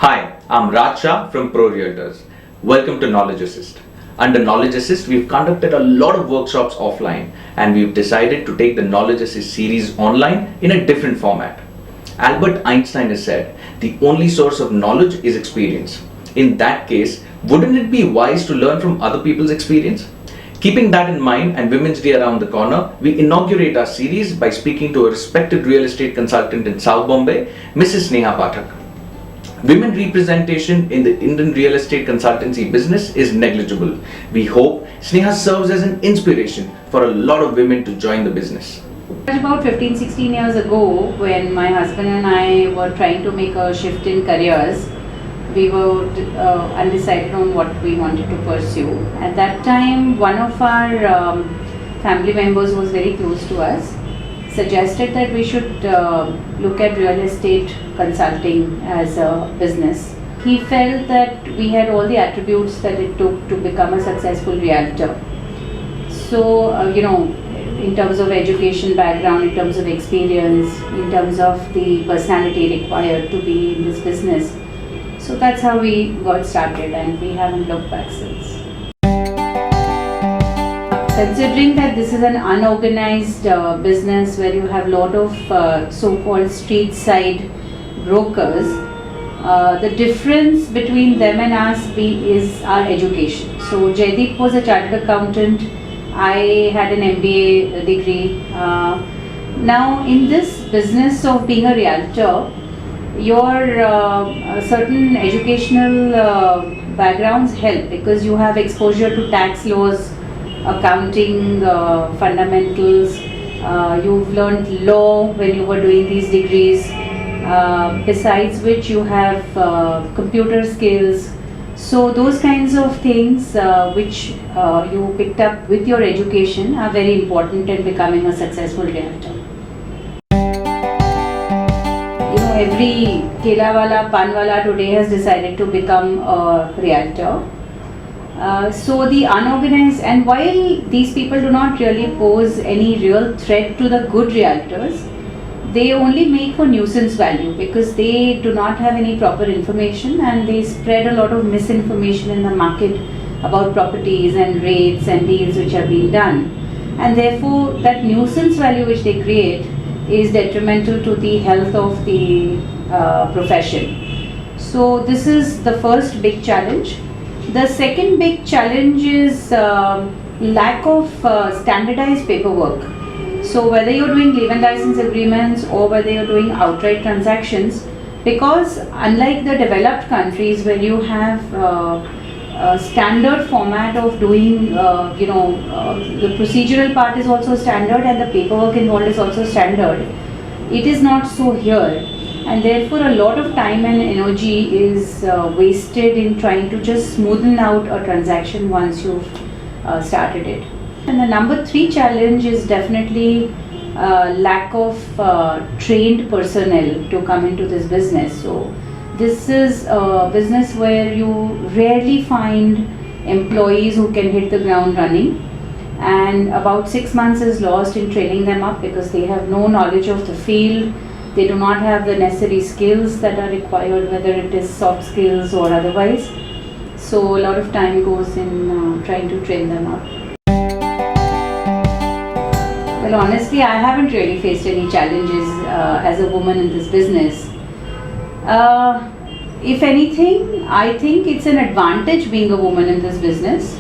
Hi, I'm Raj Shah from Pro Realtors. Welcome to Knowledge Assist. Under Knowledge Assist, we've conducted a lot of workshops offline and we've decided to take the Knowledge Assist series online in a different format. Albert Einstein has said, the only source of knowledge is experience. In that case, wouldn't it be wise to learn from other people's experience? Keeping that in mind and Women's Day around the corner, we inaugurate our series by speaking to a respected real estate consultant in South Bombay, Mrs. Sneha Pathak. Women representation in the Indian real estate consultancy business is negligible. We hope Sneha serves as an inspiration for a lot of women to join the business. About 15-16 years ago, when my husband and I were trying to make a shift in careers, we were undecided on what we wanted to pursue. At that time, one of our family members was very close to us, suggested that we should look at real estate consulting as a business. He felt that we had all the attributes that it took to become a successful realtor. So, in terms of education background, in terms of experience, in terms of the personality required to be in this business. So that's how we got started and we haven't looked back since. Considering that this is an unorganized business where you have a lot of so-called street side brokers, the difference between them and us is our education. So Jaideep was a chartered accountant, I had an MBA degree. Now in this business of being a realtor, your certain educational backgrounds help because you have exposure to tax laws, accounting fundamentals, you've learned law when you were doing these degrees, besides which you have computer skills. So those kinds of things which you picked up with your education are very important in becoming a successful realtor. Every kela wala, pan wala today has decided to become a realtor. So the unorganized, and while these people do not really pose any real threat to the good realtors, they only make for nuisance value because they do not have any proper information and they spread a lot of misinformation in the market about properties and rates and deals which are being done. And therefore that nuisance value which they create is detrimental to the health of the profession. So this is the first big challenge. The second big challenge is lack of standardized paperwork. So whether you're doing leave and license agreements or whether you're doing outright transactions, because unlike the developed countries where you have a standard format of doing, the procedural part is also standard and the paperwork involved is also standard, it is not so here. And therefore a lot of time and energy is wasted in trying to just smoothen out a transaction once you've started it. And the number 3 challenge is definitely lack of trained personnel to come into this business. So this is a business where you rarely find employees who can hit the ground running, and about 6 months is lost in training them up because they have no knowledge of the field. They do not have the necessary skills that are required, whether it is soft skills or otherwise. So a lot of time goes in trying to train them up. Well, honestly, I haven't really faced any challenges as a woman in this business. If anything, I think it's an advantage being a woman in this business.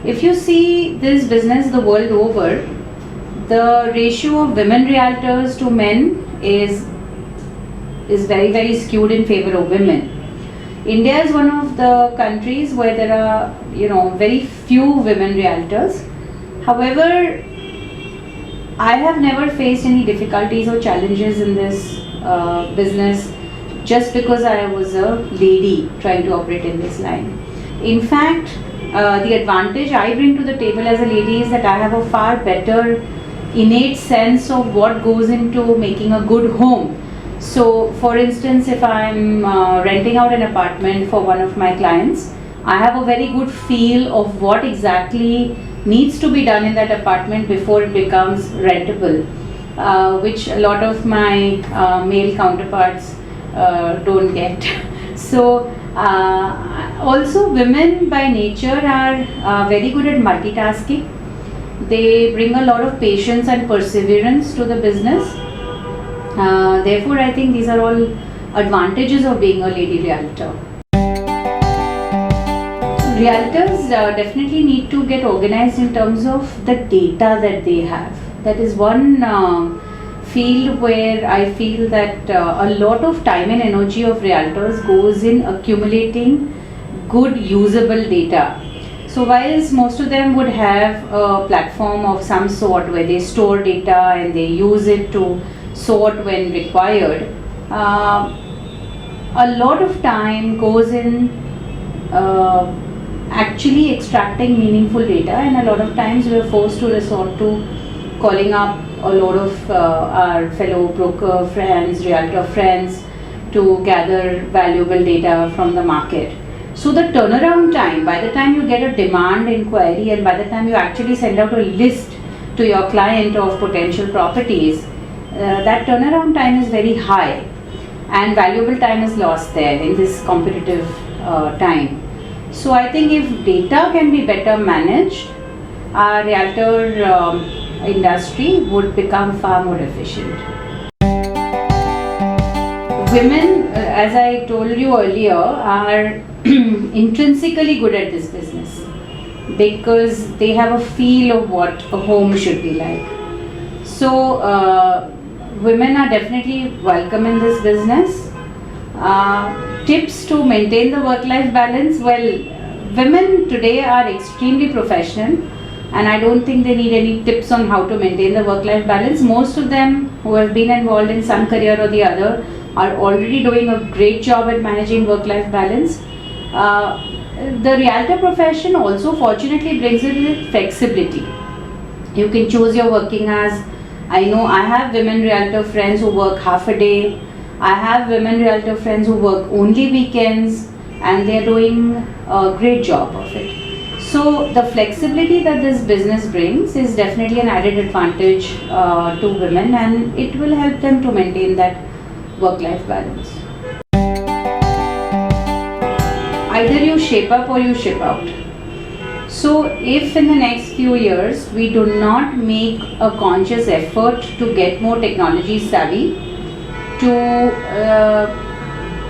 If you see this business the world over, the ratio of women realtors to men is very, very skewed in favor of women. India is one of the countries where there are, very few women realtors. However, I have never faced any difficulties or challenges in this business just because I was a lady trying to operate in this line. In fact, the advantage I bring to the table as a lady is that I have a far better innate sense of what goes into making a good home. So for instance, if I'm renting out an apartment for one of my clients, I have a very good feel of what exactly needs to be done in that apartment before it becomes rentable, which a lot of my male counterparts don't get. So also women by nature are very good at multitasking. They bring a lot of patience and perseverance to the business. Therefore, I think these are all advantages of being a lady realtor. Realtors definitely need to get organized in terms of the data that they have. That is one field where I feel that a lot of time and energy of realtors goes in accumulating good usable data. So whilst most of them would have a platform of some sort where they store data and they use it to sort when required, a lot of time goes in actually extracting meaningful data, and a lot of times we are forced to resort to calling up a lot of our fellow broker friends, realtor friends to gather valuable data from the market. So the turnaround time, by the time you get a demand inquiry and by the time you actually send out a list to your client of potential properties, that turnaround time is very high and valuable time is lost there in this competitive time. So I think if data can be better managed, our realtor industry would become far more efficient. Women, as I told you earlier, are intrinsically good at this business because they have a feel of what a home should be like. So women are definitely welcome in this business. Tips to maintain the work-life balance? Well, women today are extremely professional and I don't think they need any tips on how to maintain the work-life balance. Most of them who have been involved in some career or the other are already doing a great job at managing work-life balance. The realtor profession also fortunately brings it with flexibility. You can choose your working hours. I know I have women realtor friends who work half a day. I have women realtor friends who work only weekends and they are doing a great job of it. So the flexibility that this business brings is definitely an added advantage to women, and it will help them to maintain that work-life balance. Either you shape up or you ship out. So if in the next few years we do not make a conscious effort to get more technology savvy, to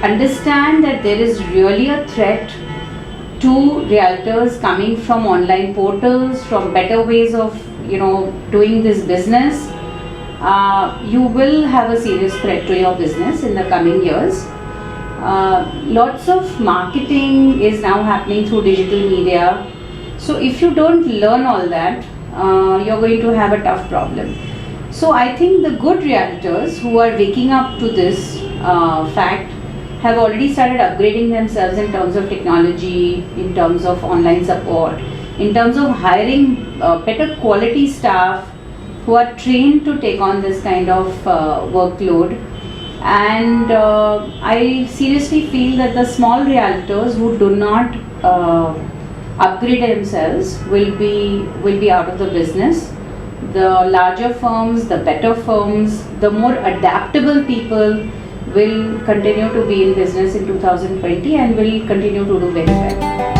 understand that there is really a threat to realtors coming from online portals, from better ways of doing this business, you will have a serious threat to your business in the coming years. Lots of marketing is now happening through digital media. So if you don't learn all that, you're going to have a tough problem. So I think the good realtors who are waking up to this fact have already started upgrading themselves in terms of technology, in terms of online support, in terms of hiring better quality staff who are trained to take on this kind of workload. And I seriously feel that the small realtors who do not upgrade themselves will be out of the business. The larger firms, the better firms, the more adaptable people will continue to be in business in 2020 and will continue to do very well.